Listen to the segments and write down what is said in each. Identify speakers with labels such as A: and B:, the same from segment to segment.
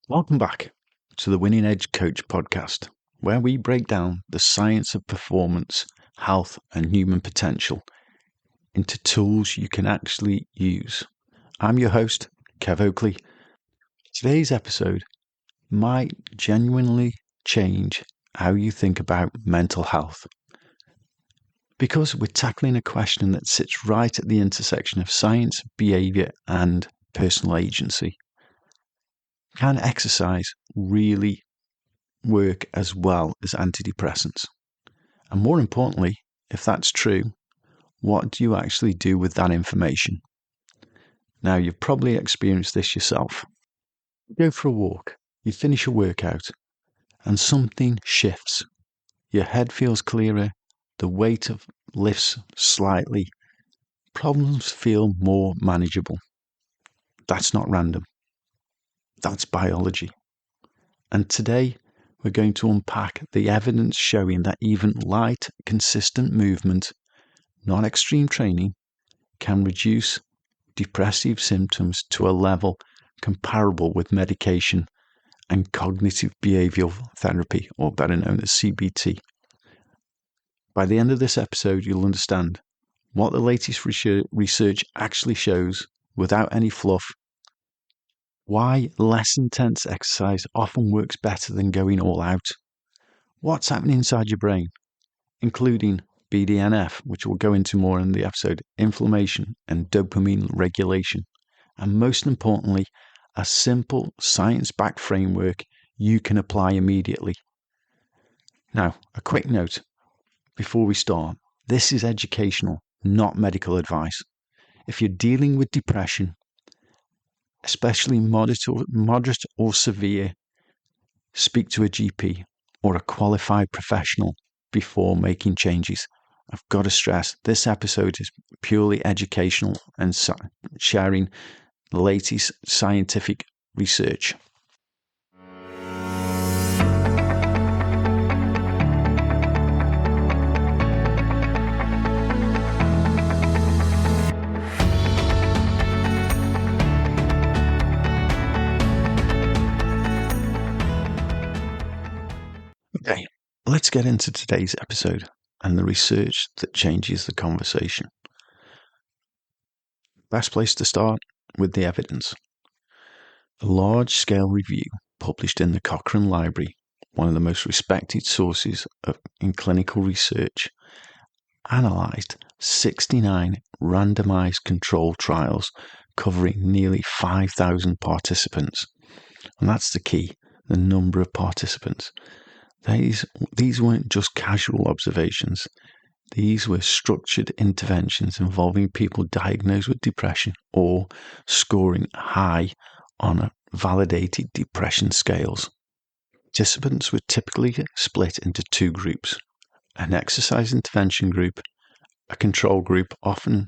A: Welcome back to the Winning Edge Coach podcast, where we break down the science of performance, health, and human potential into tools you can actually use. I'm your host, Kev Oakley. Today's episode might genuinely change how you think about mental health, because we're tackling a question that sits right at the intersection of science, behavior, and personal agency. Can exercise really work as well as antidepressants? And more importantly, if that's true, what do you actually do with that information? Now, you've probably experienced this yourself. You go for a walk, you finish a workout, and something shifts. Your head feels clearer, the weight lifts slightly, problems feel more manageable. That's not random. That's biology. And today, we're going to unpack the evidence showing that even light, consistent movement, not extreme training, can reduce depressive symptoms to a level comparable with medication and cognitive behavioural therapy, or better known as CBT. By the end of this episode, you'll understand what the latest research actually shows without any fluff, why less intense exercise often works better than going all out, what's happening inside your brain, including BDNF, which we'll go into more in the episode, inflammation and dopamine regulation, and most importantly, a simple science-backed framework you can apply immediately. Now, a quick note before we start. This is educational, not medical advice. If you're dealing with depression, especially moderate or severe, speak to a GP or a qualified professional before making changes. I've got to stress, this episode is purely educational and sharing the latest scientific research. Okay, let's get into today's episode and the research that changes the conversation. Best place to start with the evidence. A large-scale review published in the Cochrane Library, one of the most respected sources in clinical research, analysed 69 randomised controlled trials covering nearly 5,000 participants. And that's the key, the number of participants. These weren't just casual observations. These were structured interventions involving people diagnosed with depression or scoring high on validated depression scales. Participants were typically split into two groups: an exercise intervention group, a control group, often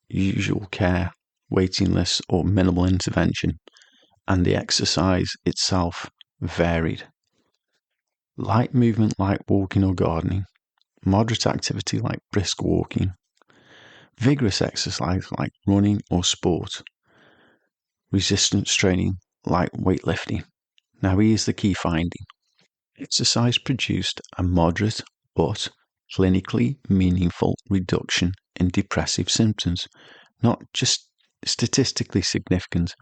A: usual care, waiting lists, or minimal intervention, and the exercise itself varied. Light movement like walking or gardening, moderate activity like brisk walking, vigorous exercise like running or sport, resistance training like weightlifting. Now here's the key finding. Exercise produced a moderate but clinically meaningful reduction in depressive symptoms, not just statistically significant,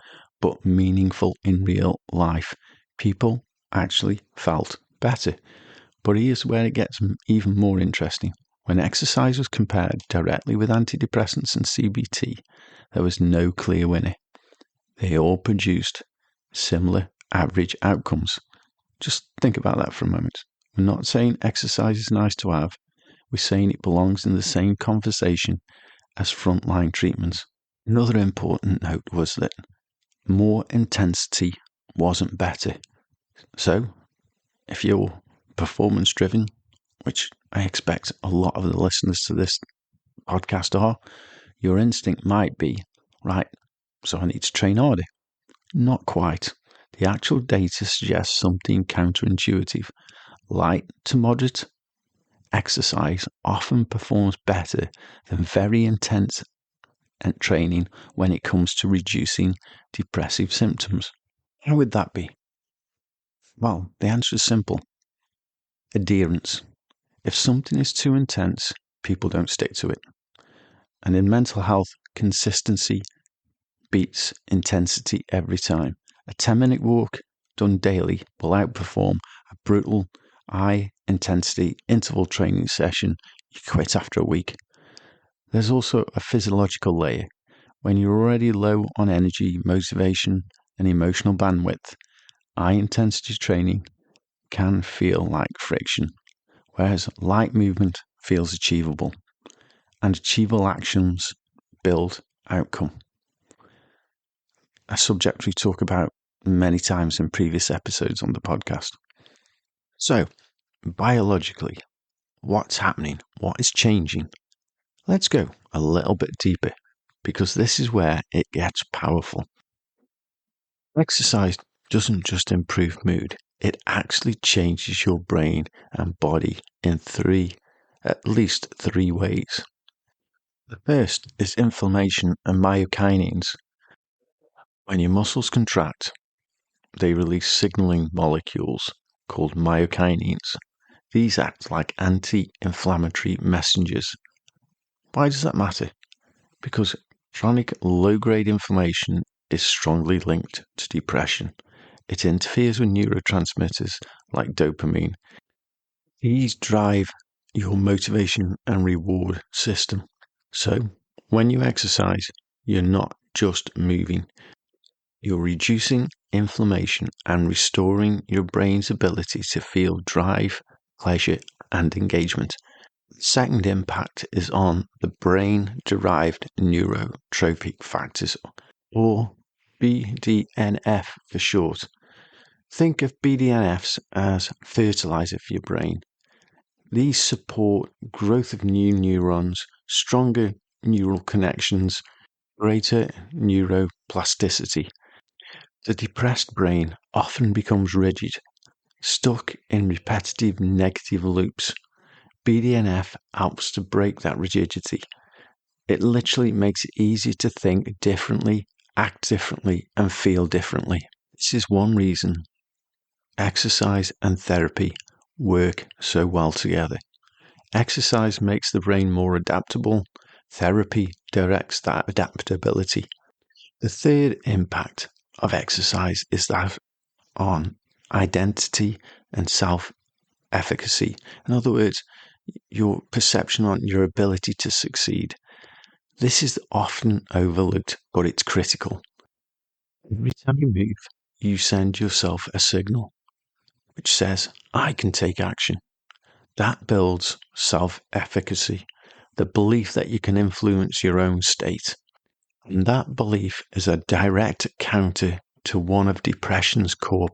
A: but meaningful in real life. People actually felt better. But here's where it gets even more interesting. When exercise was compared directly with antidepressants and CBT, there was no clear winner. They all produced similar average outcomes. Just think about that for a moment. We're not saying exercise is nice to have. We're saying it belongs in the same conversation as frontline treatments. Another important note was that more intensity wasn't better. So, if you're performance driven, which I expect a lot of the listeners to this podcast are, your instinct might be, right, so I need to train harder. Not quite. The actual data suggests something counterintuitive. Light to moderate exercise often performs better than very intense training when it comes to reducing depressive symptoms. How would that be? Well, the answer is simple. Adherence. If something is too intense, people don't stick to it. And in mental health, consistency beats intensity every time. A 10-minute walk done daily will outperform a brutal, high-intensity interval training session you quit after a week. There's also a physiological layer. When you're already low on energy, motivation, and emotional bandwidth, high-intensity training can feel like friction, whereas light movement feels achievable, and achievable actions build outcome. A subject we talk about many times in previous episodes on the podcast. So, biologically, what's happening? What is changing? Let's go a little bit deeper, because this is where it gets powerful. Exercise doesn't just improve mood, it actually changes your brain and body in at least three ways. The first is inflammation and myokines. When your muscles contract, they release signaling molecules called myokines. These act like anti-inflammatory messengers. Why does that matter? Because chronic low-grade inflammation is strongly linked to depression. It interferes with neurotransmitters like dopamine. These drive your motivation and reward system. So, when you exercise, you're not just moving. You're reducing inflammation and restoring your brain's ability to feel drive, pleasure, and engagement. The second impact is on the brain-derived neurotrophic factors, or BDNF for short. Think of BDNFs as fertilizer for your brain. These support growth of new neurons, stronger neural connections, greater neuroplasticity. The depressed brain often becomes rigid, stuck in repetitive negative loops. BDNF helps to break that rigidity. It literally makes it easier to think differently, act differently, and feel differently. This is one reason exercise and therapy work so well together. Exercise makes the brain more adaptable. Therapy directs that adaptability. The third impact of exercise is that on identity and self-efficacy. In other words, your perception on your ability to succeed. This is often overlooked, but it's critical. Every time you move, you send yourself a signal which says, I can take action. That builds self-efficacy, the belief that you can influence your own state. And that belief is a direct counter to one of depression's core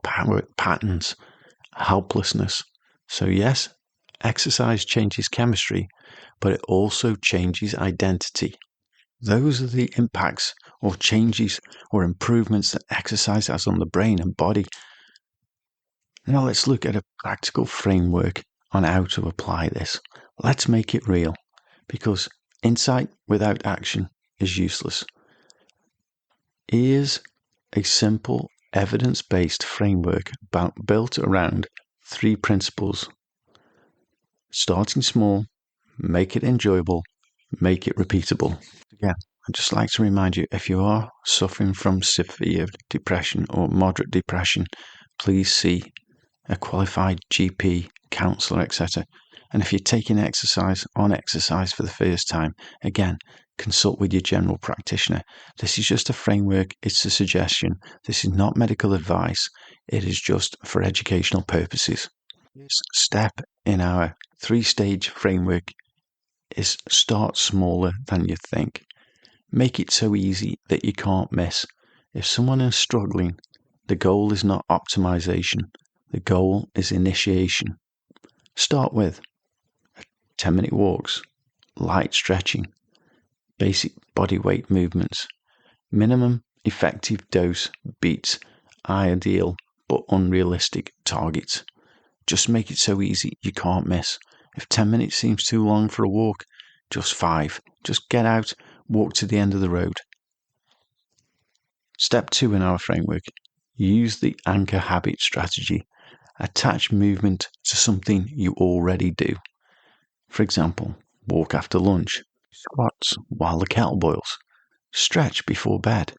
A: patterns, helplessness. So yes, exercise changes chemistry, but it also changes identity. Those are the impacts or changes or improvements that exercise has on the brain and body. Now let's look at a practical framework on how to apply this. Let's make it real, because insight without action is useless. Here's a simple evidence-based framework built around three principles. Starting small, make it enjoyable, make it repeatable. Again, I'd just like to remind you, if you are suffering from severe depression or moderate depression, please see a qualified GP, counsellor, etc. And if you're taking exercise for the first time, again, consult with your general practitioner. This is just a framework, it's a suggestion. This is not medical advice. It is just for educational purposes. This step in our three-stage framework is start smaller than you think. Make it so easy that you can't miss. If someone is struggling, the goal is not optimization. The goal is initiation. Start with 10-minute walks, light stretching, basic body weight movements. Minimum effective dose beats ideal but unrealistic targets. Just make it so easy you can't miss. If 10 minutes seems too long for a walk, just 5. Just get out, walk to the end of the road. Step 2 in our framework. use the anchor habit strategy. Attach movement to something you already do. For example, walk after lunch, squats while the kettle boils, stretch before bed.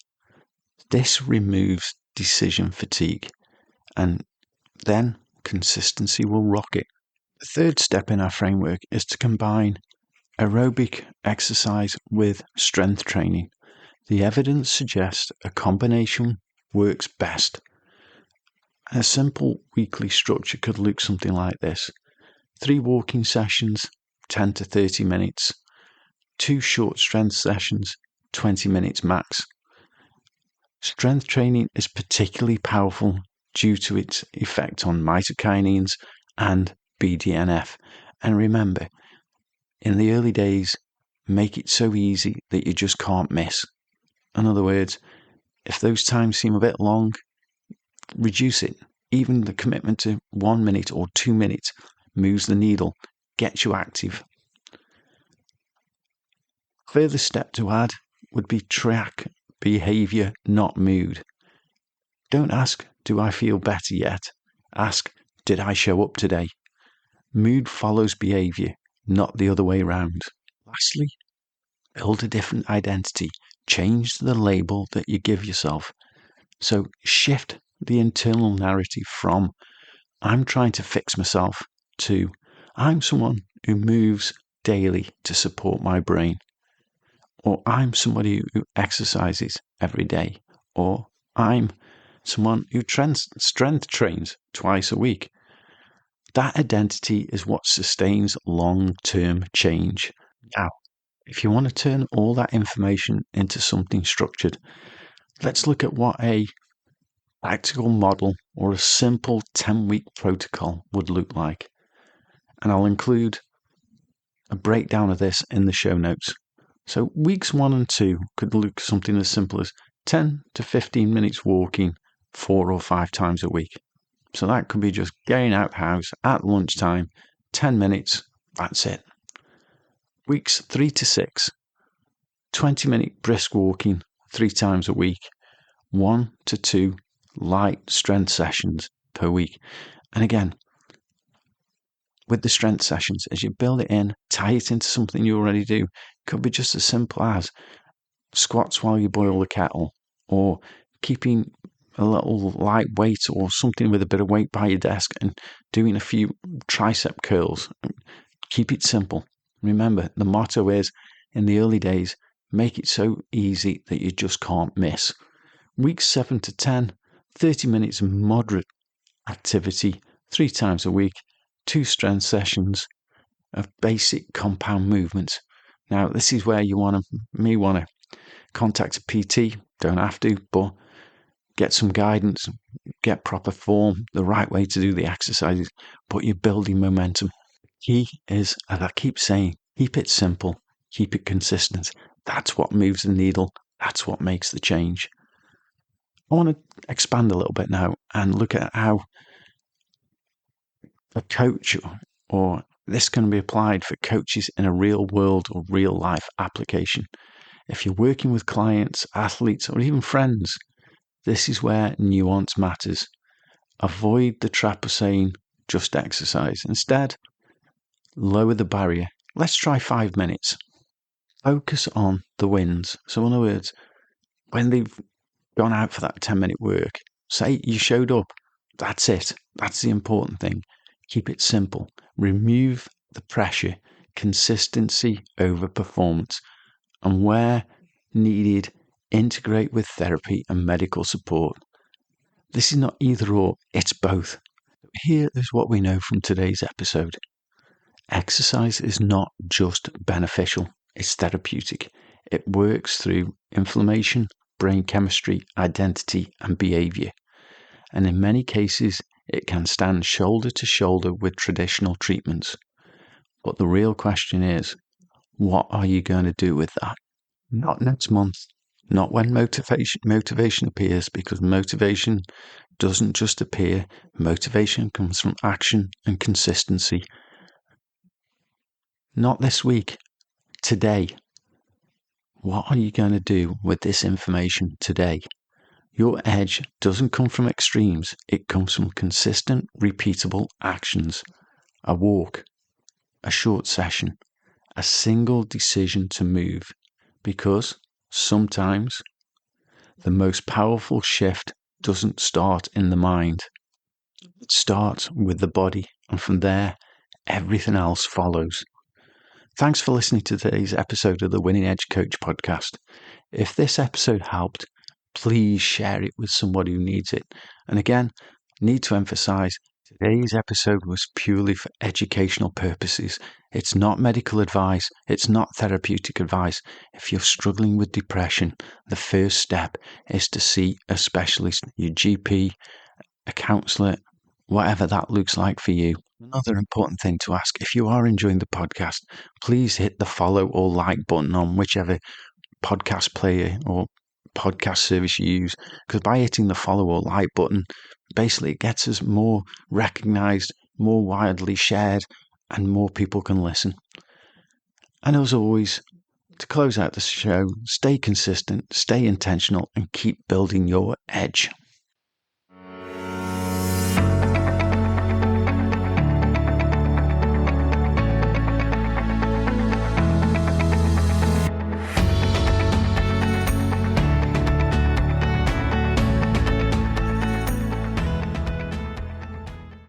A: This removes decision fatigue, and then consistency will rocket. The third step in our framework is to combine aerobic exercise with strength training. The evidence suggests a combination works best. A simple weekly structure could look something like this: 3 walking sessions, 10 to 30 minutes, 2 short strength sessions, 20 minutes max. Strength training is particularly powerful due to its effect on mitokinins and BDNF. And remember, in the early days, make it so easy that you just can't miss. In other words, if those times seem a bit long, reduce it. Even the commitment to 1 minute or 2 minutes moves the needle, gets you active. Further step to add would be track behaviour, not mood. Don't ask, do I feel better yet? Ask, did I show up today? Mood follows behaviour, not the other way around. Lastly, build a different identity. Change the label that you give yourself. So shift the internal narrative from I'm trying to fix myself to I'm someone who moves daily to support my brain, or I'm somebody who exercises every day, or I'm someone who strength trains twice a week. That identity is what sustains long-term change. Now, if you want to turn all that information into something structured, let's look at what a practical model or a simple 10-week protocol would look like. And I'll include a breakdown of this in the show notes. So weeks 1 and 2 could look something as simple as 10 to 15 minutes walking 4 or 5 times a week. So that could be just getting out the house at lunchtime, 10 minutes, that's it. Weeks 3 to 6, 20-minute brisk walking 3 times a week, 1 to 2 light strength sessions per week. And again, with the strength sessions, as you build it in, tie it into something you already do. It could be just as simple as squats while you boil the kettle, or keeping a little light weight or something with a bit of weight by your desk and doing a few tricep curls. Keep it simple. Remember, the motto is, in the early days, make it so easy that you just can't miss. Weeks 7 to 10, 30 minutes of moderate activity 3 times a week, 2 strength sessions of basic compound movements. Now, this is where you want to contact a PT. Don't have to, but get some guidance, get proper form, the right way to do the exercises, but you're building momentum. Key is, as I keep saying, keep it simple, keep it consistent. That's what moves the needle. That's what makes the change. I want to expand a little bit now and look at how a coach or this can be applied for coaches in a real world or real life application. If you're working with clients, athletes, or even friends, this is where nuance matters. Avoid the trap of saying, just exercise. Instead, lower the barrier. Let's try 5 minutes. Focus on the wins. So in other words, when they've gone out for that 10-minute work, say you showed up. That's it. That's the important thing. Keep it simple. Remove the pressure. Consistency over performance. And where needed, integrate with therapy and medical support. This is not either or, it's both. Here is what we know from today's episode. Exercise is not just beneficial, it's therapeutic. It works through inflammation, brain chemistry, identity, and behavior. And in many cases, it can stand shoulder to shoulder with traditional treatments. But the real question is, what are you going to do with that? Not next month, not when motivation appears, because motivation doesn't just appear. Motivation comes from action and consistency. Not this week, today. What are you going to do with this information today? Your edge doesn't come from extremes. It comes from consistent, repeatable actions. A walk, a short session, a single decision to move. Because sometimes the most powerful shift doesn't start in the mind. It starts with the body, and from there, everything else follows. Thanks for listening to today's episode of the Winning Edge Coach podcast. If this episode helped, please share it with somebody who needs it. And again, need to emphasize, today's episode was purely for educational purposes. It's not medical advice. It's not therapeutic advice. If you're struggling with depression, the first step is to see a specialist, your GP, a counsellor, whatever that looks like for you. Another important thing to ask, if you are enjoying the podcast, please hit the follow or like button on whichever podcast player or podcast service you use, because by hitting the follow or like button, basically it gets us more recognized, more widely shared, and more people can listen. And as always, to close out the show, stay consistent, stay intentional, and keep building your edge.